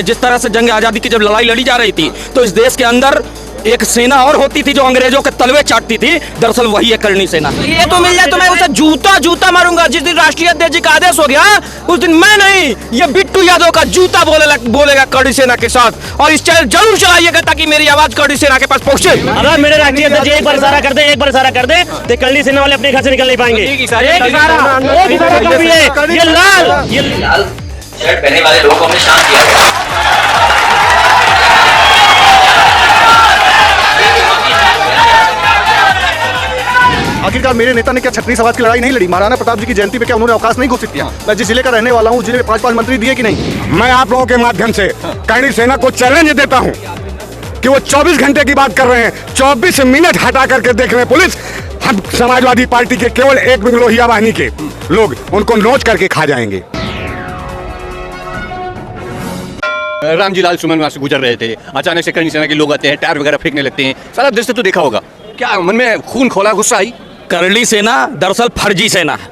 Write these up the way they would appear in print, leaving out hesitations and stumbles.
जिस तरह से जंग आज़ादी की जब लड़ाई लड़ी जा रही थी तो इस देश के अंदर एक सेना और होती थी जो अंग्रेजों के तलवे चाटती थी। दरअसल वही है करनी सेना। ये तो मिल जाए तो मैं उसे जूता मारूंगा। जिस दिन राष्ट्रीय अध्यक्ष जी का आदेश हो गया उस दिन मैं नहीं, ये बिट्टू यादव का जूता बोलेगा करनी सेना के साथ। और इस चैनल जरूर चलाइएगा ताकि मेरी आवाज करनी सेना के पास पहुंचे। अगर मेरे राष्ट्रीय अध्यक्ष एक बार इशारा कर दे तो करनी सेना वाले अपने घर से निकल नहीं पाएंगे। ये लाल शर्ट पहने वाले लोगों को हमने शांत किया है। आखिरकार मेरे नेता ने क्या छत्तीस समाज की लड़ाई नहीं लड़ी? महाराणा प्रताप जी की जयंती पे क्या उन्होंने अवकाश नहीं घोषित किया? मैं जिस जिले का रहने वाला हूँ, जिले में 5 मंत्री दिए कि नहीं? मैं आप लोगों के माध्यम से करनी सेना को चैलेंज देता हूँ कि वो 24 घंटे की बात कर रहे हैं, 24 मिनट हटा करके देख रहे हैं पुलिस। हम समाजवादी पार्टी के केवल एक लोहिया वाहिनी के लोग उनको नोच करके खा जाएंगे। रामजी लाल सुमन वहां से गुजर रहे थे, अचानक से करनी सेना के लोग आते हैं, टायर वगैरह फेंकने लगते हैं। सारा दृश्य तो देखा होगा, क्या मन में खून खोला, गुस्सा आई? करनी सेना दरअसल फर्जी सेना है,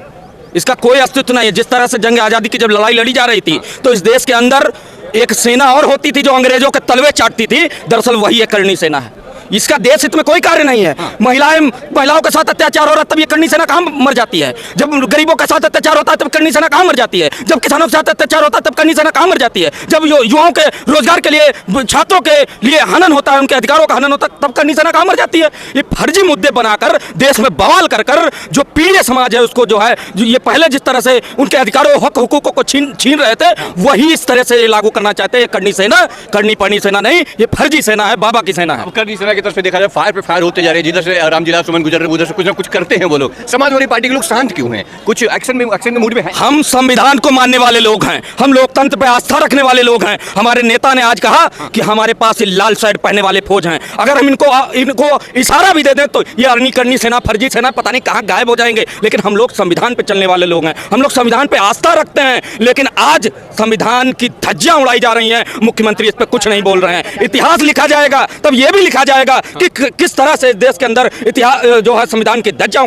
इसका कोई अस्तित्व नहीं है। जिस तरह से जंग आज़ादी की जब लड़ाई लड़ी जा रही थी तो इस देश के अंदर एक सेना और होती थी जो अंग्रेजों के तलवे चाटती थी। दरअसल वही है करनी सेना है। इसका देश हित में कोई कार्य नहीं है। महिलाओं के साथ अत्याचार हो रहा है तब ये करनी सेना कहाँ मर जाती है? जब गरीबों के साथ अत्याचार होता है तब करनी सेना कहाँ मर जाती है? जब किसानों के साथ अत्याचार होता है तब करनी सेना कहाँ मर जाती है? जब युवाओं के रोजगार के लिए, छात्रों के लिए हनन होता है, उनके अधिकारों का हनन होता है, तब करनी सेना कहाँ मर जाती है? ये फर्जी मुद्दे बनाकर देश में बवाल कर जो पीड़ित समाज है उसको जो है, ये पहले जिस तरह से उनके अधिकारों हक हुकूकों को छीन रहे थे वही इस तरह से लागू करना चाहते हैं। करनी सेना करनी पड़नी सेना नहीं, ये फर्जी सेना है, बाबा की सेना है। करनी सेना की तरफ से देखा जाए फायर पे फायर होते जा रहे हैं। जिधर से रामजी लाल सुमन गुजर रहे उधर से कुछ ना कुछ करते हैं वो लोग। समाजवादी पार्टी के लोग शांत क्यों हैं? कुछ एक्शन में मूड में हैं? हम संविधान को मानने वाले लोग हैं, हम लोकतंत्र पे आस्था रखने वाले लोग हैं। हमारे नेता ने आज कहा कि हमारे पास ये लाल शर्ट पहनने वाले फौज हैं। अगर हम इनको इशारा भी दे दें तो ये अरनी करनी सेना, फर्जी सेना पता नहीं कहाँ गायब हो जाएंगे। लेकिन हम लोग संविधान पे चलने वाले लोग हैं, हम लोग संविधान पे आस्था रखते हैं। लेकिन आज संविधान की धज्जियां उड़ाई जा रही हैं, मुख्यमंत्री इस पे कुछ नहीं बोल रहे हैं। इतिहास लिखा जाएगा तब ये भी लिखा जाएगा कि किस तरह से देश के अंदर इतिहास जो है संविधान की धज्जियां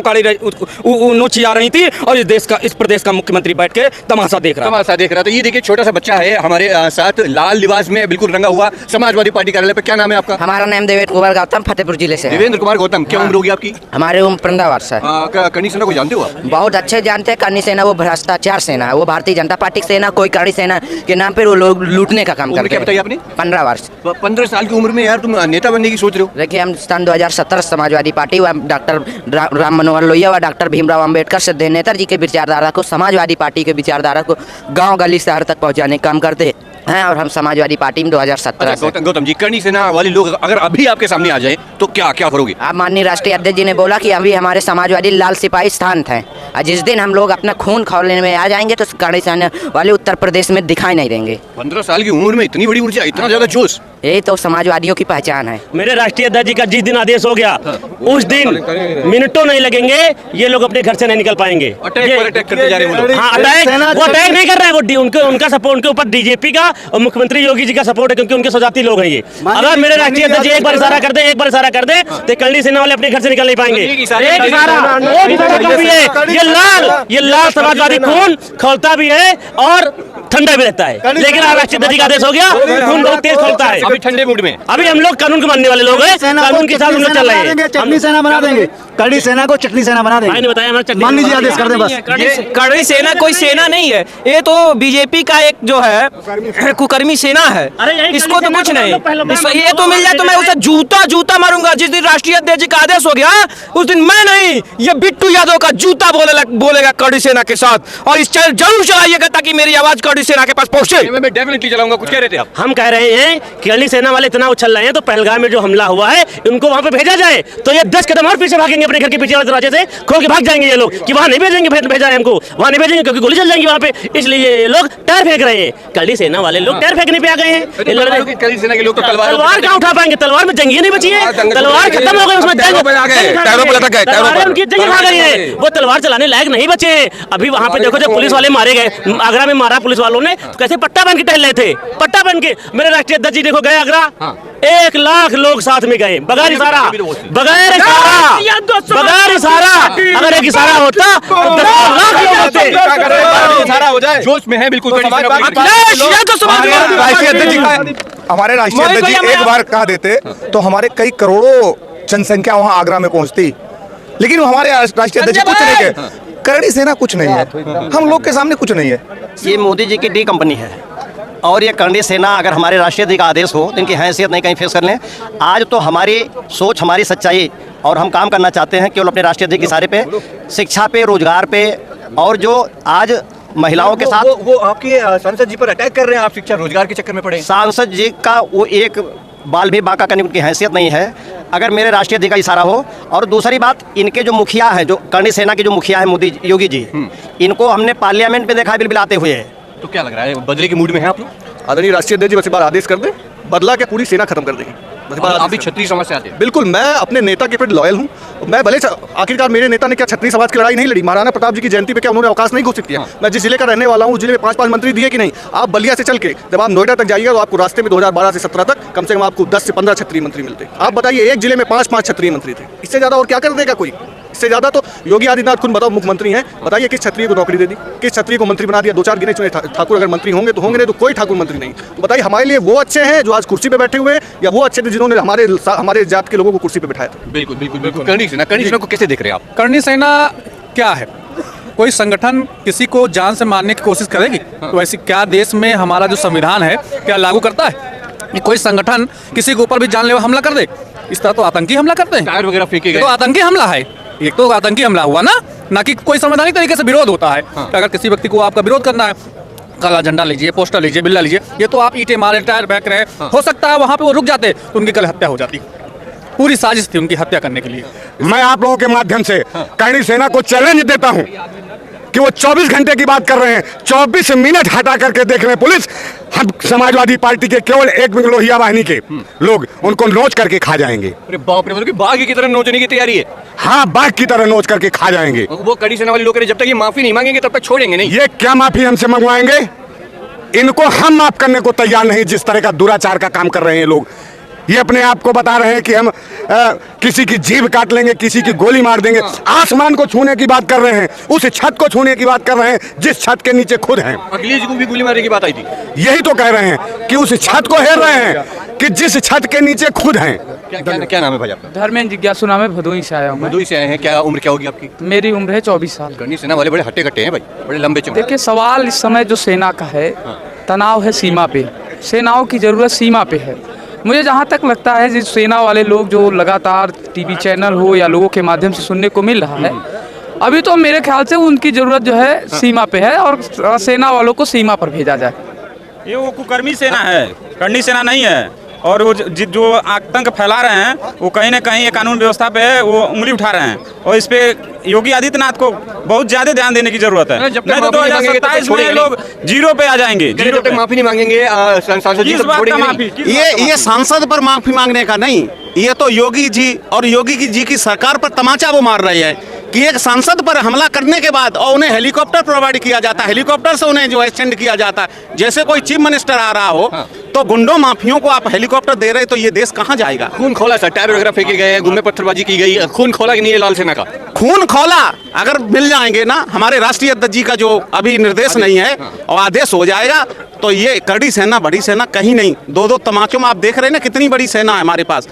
नोची जा रही थी और इस प्रदेश का मुख्यमंत्री बैठ के तमाशा देख रहा था। तो ये देखिए छोटा सा बच्चा है हमारे साथ, लाल लिबास में बिल्कुल रंगा हुआ, समाजवादी पार्टी कार्यालय पे। क्या नाम है आपका? हमारा नाम देवेंद्र कुमार गौतम, फतेहपुर जिले से। देवेंद्र कुमार गौतम, क्या उम्र होगी आपकी? हमारे उम्र 15 वर्ष है। करनी सेना को जानते हो आप? बहुत अच्छे जानते हैं। करनी सेना वो भ्रष्टाचार सेना है, वो भारतीय जनता पार्टी सेना, कोई करनी सेना के नाम पे वो लोग लूटने का काम करते हैं। बताइए आपने? 15 वर्ष। 15 साल की उम्र में यार तुम नेता बनने की सोच रहे हो? देखिए हम सन 2017 समाजवादी पार्टी व डॉक्टर राम मनोहर लोहिया व डॉक्टर भीमराव अंबेडकर श्रद्धेय नेताजी के विचारधारा को, समाजवादी पार्टी के विचारधारा को गांव गली शहर तक पहुंचाने का काम करते हैं। और हम समाजवादी पार्टी में 2017 से। गौतम जी, करनी सेना वाले लोग अगर अभी आपके सामने आ जाए तो क्या करोगे आप? माननीय राष्ट्रीय अध्यक्ष जी ने बोला कि अभी हमारे समाजवादी लाल सिपाही शांत हैं और जिस दिन हम लोग अपना खून खौलने में आ जाएंगे तो करनी सेना वाले उत्तर प्रदेश में दिखाई नहीं देंगे। 15 साल की उम्र में इतनी बड़ी ऊर्जा, इतना ज्यादा जोश, यही तो समाजवादियों की पहचान है। मेरे राष्ट्रीय अध्यक्ष जी का जिस दिन आदेश हो गया उस दिन मिनटों नहीं लगेंगे, ये लोग अपने घर से नहीं निकल पाएंगे। अटैक करते जा रहे हैं हाँ, अटैक नहीं कर रहे हैं। उनका सपोर्ट, उनके ऊपर बीजेपी का और मुख्यमंत्री योगी जी का सपोर्ट है क्योंकि उनके सजाती लोग हैं ये। अगर मेरे राष्ट्रीय अध्यक्ष जी एक बार इशारा कर दे तो करनी सेना वाले अपने घर से निकल नहीं पाएंगे। ये लाल समाजवादी खून खौलता भी है और ठंडा भी रहता है। लेकिन राष्ट्रीय अध्यक्ष जी का आदेश हो गया, खून बहुत तेज खौलता है। अभी ठंडे मूड में, अभी हम लोग कानून को मानने वाले लोग हैं, कानून के साथ हम लोग चल रहे हैं। चटनी सेना बना देंगे, करनी सेना को चटनी सेना बना देंगे। मैंने बताया मान लीजिए आदेश कर दें बस। करनी सेना कोई सेना नहीं है, ये तो बीजेपी का एक जो है कुकर्मी सेना है। इसको तो कुछ नहीं, ये तो मिल जाए तो मैं उसे जूता मारूंगा। जिस दिन राष्ट्रीय अध्यक्ष जी का आदेश हो गया उस दिन मैं नहीं, ये बिट्टू यादव का जूता बोलेगा करनी सेना के साथ। और इस चैनल जरूर चलाइएगा ताकि मेरी आवाज करनी सेना के पास पहुंचे। मैं डेफिनेटली चलाऊंगा। कुछ कह रहे थे आप? हम कह रहे हैं कि करनी सेना वाले इतना उछल रहे हैं तो पहलगाम में जो हमला हुआ है उनको वहां पे भेजा जाए तो ये 10 कदम और पीछे भागेंगे, अपने घर के पीछे वाले दरवाजे से खोल के भाग जाएंगे ये लोग कि वहां नहीं भेजेंगे, भेजा है हमको वहां नहीं भेजेंगे क्योंकि गोली चल जाएंगी वहां पे। इसलिए ये लोग टायर फेंक रहे हैं। करनी सेना वाले लोग टायर फेंकने पे आ गए हैं। करनी सेना के लोग तो तलवार कहाँ उठा पाएंगे? तलवार में जंगियां नहीं बची है, तलवार खत्म हो गई, उसमें जंग उनकी जंग खा गई है, वो तलवार चलाने लायक नहीं बचे। अभी वहां पे देखो जब पुलिस वाले मारे गए, आगरा में मारा पुलिस वालों ने, कैसे पट्टा पहन के टहल रहे थे, पट्टा पहन के। मेरे राष्ट्रीय अध्यक्ष जी देखो गए आगरा, 1 लाख लोग साथ में गए, बगैर इशारा, बगैर इशारा। अगर एक इशारा होता तो 10 लाख लोग होते। इशारा हो जाए, जोश में है बिल्कुल। हमारे राष्ट्रीय अध्यक्ष जी एक बार कह देते तो हमारे कई करोड़ों जनसंख्या वहां आगरा में पहुंचती, लेकिन हमारे राष्ट्रीय अध्यक्ष कुछ नहीं कहे। करणी सेना कुछ नहीं है, हम लोग के सामने कुछ नहीं है। ये मोदी जी की डी कंपनी है और ये करणी सेना अगर हमारे राष्ट्रीय अध्यक्ष का आदेश हो तो इनकी हैसियत नहीं कहीं फेस कर लें। आज तो हमारी सोच, हमारी सच्चाई और हम काम करना चाहते हैं केवल अपने राष्ट्रीय अध्यक्ष के इशारे पे, शिक्षा पे, रोजगार पे, और जो आज महिलाओं के साथ वो आपके सांसद जी पर अटैक कर रहे हैं, आप शिक्षा रोजगार के चक्कर में पड़े। सांसद जी का वो एक बाल भी बांका करने की हैसियत नहीं है अगर मेरे राष्ट्रीय अध्यक्ष का इशारा हो। और दूसरी बात, इनके जो मुखिया है, जो करणी सेना के जो मुखिया है मोदी योगी जी, इनको हमने पार्लियामेंट में देखा बिल बिलाते हुए। तो क्या लग रहा है, बदले के मूड में है आप लोग? आदरणीय राष्ट्रीय अध्यक्ष जी बस एक बार आदेश कर दें, बदला के पूरी सेना खत्म कर देंगे। आप भी क्षत्रिय समाज से आते हैं? बिल्कुल, मैं अपने नेता के प्रति लॉयल हूँ। मैं भले आखिरकार मेरे नेता ने क्या क्षत्रिय समाज की लड़ाई नहीं लड़ी, महाराणा प्रताप जी की जयंती पे क्या उन्होंने अवकाश नहीं घोषित किया? मैं जिस जिले का रहने वाला हूँ उस जिले में 5-5 मंत्री दिए कि नहीं? आप बलिया से चल के जब आप नोएडा तक जाइएगा तो आपको रास्ते में 2012 से 17 तक कम से कम आपको 10 से 15 क्षत्रिय मंत्री मिलते। आप बताइए, एक जिले में 5-5 क्षत्रिय मंत्री थे, इससे ज्यादा और क्या कर देगा कोई? इससे ज्यादा तो योगी आदित्यनाथ खुद बताओ मुख्यमंत्री हैं, बताइए किस क्षत्रिय को नौकरी दे दी, किस क्षत्रिय को मंत्री बना दिया? 2-4 गिने चुने ठाकुर अगर मंत्री होंगे तो होंगे, नहीं तो कोई ठाकुर मंत्री नहीं। तो बताइए, हमारे लिए वो अच्छे हैं जो आज कुर्सी पे बैठे हुए हैं, या वो अच्छे थे जिन्होंने हमारे जात के लोगों को कुर्सी पे बिठाया था? बिल्कुल बिल्कुल बिल्कुल। करणी सेना को कैसे देख रहे हैं आप? करणी सेना क्या है? कोई संगठन किसी को जान से मारने की कोशिश करेगी तो ऐसी क्या देश में हमारा जो संविधान है क्या लागू करता है कि कोई संगठन किसी के ऊपर भी जानलेवा हमला कर दे? इस तरह तो आतंकी हमला करते हैं, टायर वगैरह फेंके गए, तो आतंकी हमला है। एक तो आतंकी हमला हुआ ना कि कोई संवैधानिक तरीके से विरोध होता है। तो अगर किसी व्यक्ति को आपका विरोध करना है, काला झंडा लीजिए, पोस्टर लीजिए, बिल्ला लीजिए, ये तो आप ईंटें मारे, टायर फेंक रहे, हो सकता है वहाँ पे वो रुक जाते तो उनकी कल हत्या हो जाती। पूरी साजिश थी उनकी हत्या करने के लिए। मैं आप लोगों के माध्यम से करणी सेना को चैलेंज देता हूं कि वो 24 घंटे की बात कर रहे हैं, 24 मिनट हटा करके देख रहे हैं पुलिस। हम समाजवादी पार्टी के केवल एक लोहिया वाहिनी के लोग उनको नोच करके खा जाएंगे। अरे बाप रे, मतलब कि बाघ की तरह नोचने की तैयारी है? हाँ, बाघ की तरह नोच करके खा जाएंगे। वो करणी सेना वाले लोग कह रहे हैं, जब तक ये माफी नहीं मांगेंगे तब तक छोड़ेंगे नहीं। ये क्या माफी हमसे मंगवाएंगे? इनको हम माफ करने को तैयार नहीं, जिस तरह का दुराचार का काम कर रहे हैं लोग। ये अपने आप को बता रहे हैं कि हम किसी की जीभ काट लेंगे, किसी की गोली मार देंगे। आसमान को छूने की बात कर रहे हैं, उस छत को छूने की बात कर रहे हैं जिस छत के नीचे खुद हैं। अखिलेश जी को भी गोली मारने की बात आई थी। यही तो कह रहे हैं कि उस छत को हेर रहे हैं कि जिस छत के नीचे खुद हैं। क्या नाम है भाई आपका? धर्मेंद्र जिज्ञासु नाम है, भदोही से आया हूँ मैं। भदोही से आए हैं, क्या उम्र क्या होगी आपकी? मेरी उम्र है 24 साल। करणी सेना वाले बड़े हट्टे कट्टे हैं भाई, बड़े लंबे चौड़े। देखिए, सवाल इस समय जो सेना का है, तनाव है सीमा पे, सेनाओं की जरूरत सीमा पे है। मुझे जहाँ तक लगता है जिस सेना वाले लोग जो लगातार टीवी चैनल हो या लोगों के माध्यम से सुनने को मिल रहा है, अभी तो मेरे ख्याल से उनकी जरूरत जो है सीमा पे है और सेना वालों को सीमा पर भेजा जाए। ये वो कुकर्मी सेना है, करणी सेना नहीं है। और वो जो आतंक फैला रहे हैं वो कहीं ना कहीं ये कानून व्यवस्था पे वो उंगली उठा रहे हैं, और इस पे योगी आदित्यनाथ को बहुत ज्यादा ध्यान देने की जरूरत है। नहीं तो 2027 में लोग जीरो पे आ जाएंगे। जब तक माफी नहीं मांगेंगे सांसद जी तब छोड़ेंगे नहीं। ये सांसद पर माफी मांगने का नहीं, ये तो योगी जी और योगी जी की सरकार पर तमाचा वो मार रही है कि एक सांसद पर हमला करने के बाद और उन्हें हेलीकॉप्टर प्रोवाइड किया जाता है, हेलीकॉप्टर से उन्हें जो है सेंड किया जाता है। जैसे कोई चीफ मिनिस्टर आ रहा हो तो गुंडों माफियों को आप हेलीकॉप्टर दे रहे, तो ये देश कहाँ जाएगा? खून खोला सर, टायर वगैरह फेंके गए हैं, गुम्मे पत्थरबाजी की गई, खून खोला कि नहीं है लाल सेना का? खून खोला अगर मिल जाएंगे ना, हमारे राष्ट्रीय अध्यक्ष जी का जो अभी निर्देश नहीं है और आदेश हो जाएगा, तो ये करणी सेना बड़ी सेना कहीं नहीं। 2-2 तमाचों में आप देख रहे हैं ना कितनी बड़ी सेना है हमारे पास।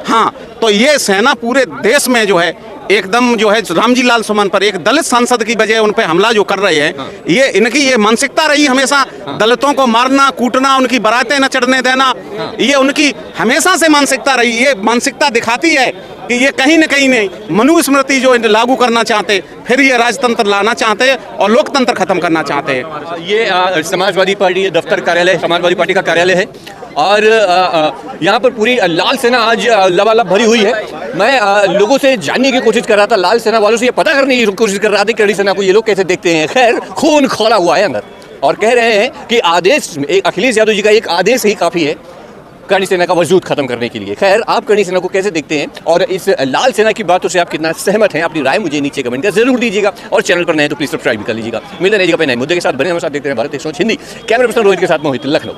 हाँ, तो ये सेना पूरे देश में जो है एकदम जो है रामजी लाल सुमन पर एक दलित सांसद की वजह उन पे हमला जो कर रहे हैं, ये इनकी ये मानसिकता रही हमेशा, दलितों को मारना कूटना, उनकी बारातें न चढ़ने देना, ये उनकी हमेशा से मानसिकता रही। ये मानसिकता दिखाती है कि ये कहीं न कहीं नहीं मनुस्मृति जो लागू करना चाहते, फिर ये राजतंत्र लाना चाहते हैं और लोकतंत्र खत्म करना चाहते हैं। ये समाजवादी पार्टी दफ्तर कार्यालय, समाजवादी पार्टी का कार्यालय है और यहाँ पर पूरी लाल सेना आज लबालब भरी हुई है। मैं लोगों से जानने की कोशिश कर रहा था, लाल सेना वालों से ये पता करने की कोशिश कर रहा था करणी सेना को ये लोग कैसे देखते हैं। खैर, खून खोला हुआ है अंदर और कह रहे हैं कि आदेश, एक अखिलेश यादव जी का एक आदेश ही काफ़ी है करणी सेना का वजूद खत्म करने के लिए। खैर, आप करणी सेना को कैसे देखते हैं और इस लाल सेना की बातों से आप कितना सहमत हैं? अपनी राय मुझे नीचे कमेंट कर जरूर दीजिएगा और चैनल पर नए तो प्लीज सब्सक्राइब भी कर लीजिएगा। मिलते नए जगह पे नए मुद्दे के साथ बने हमारे साथ देखते हैं भारत 105 हिंदी। कैमरा पर्सन रोहित के साथ मोहित, लखनऊ।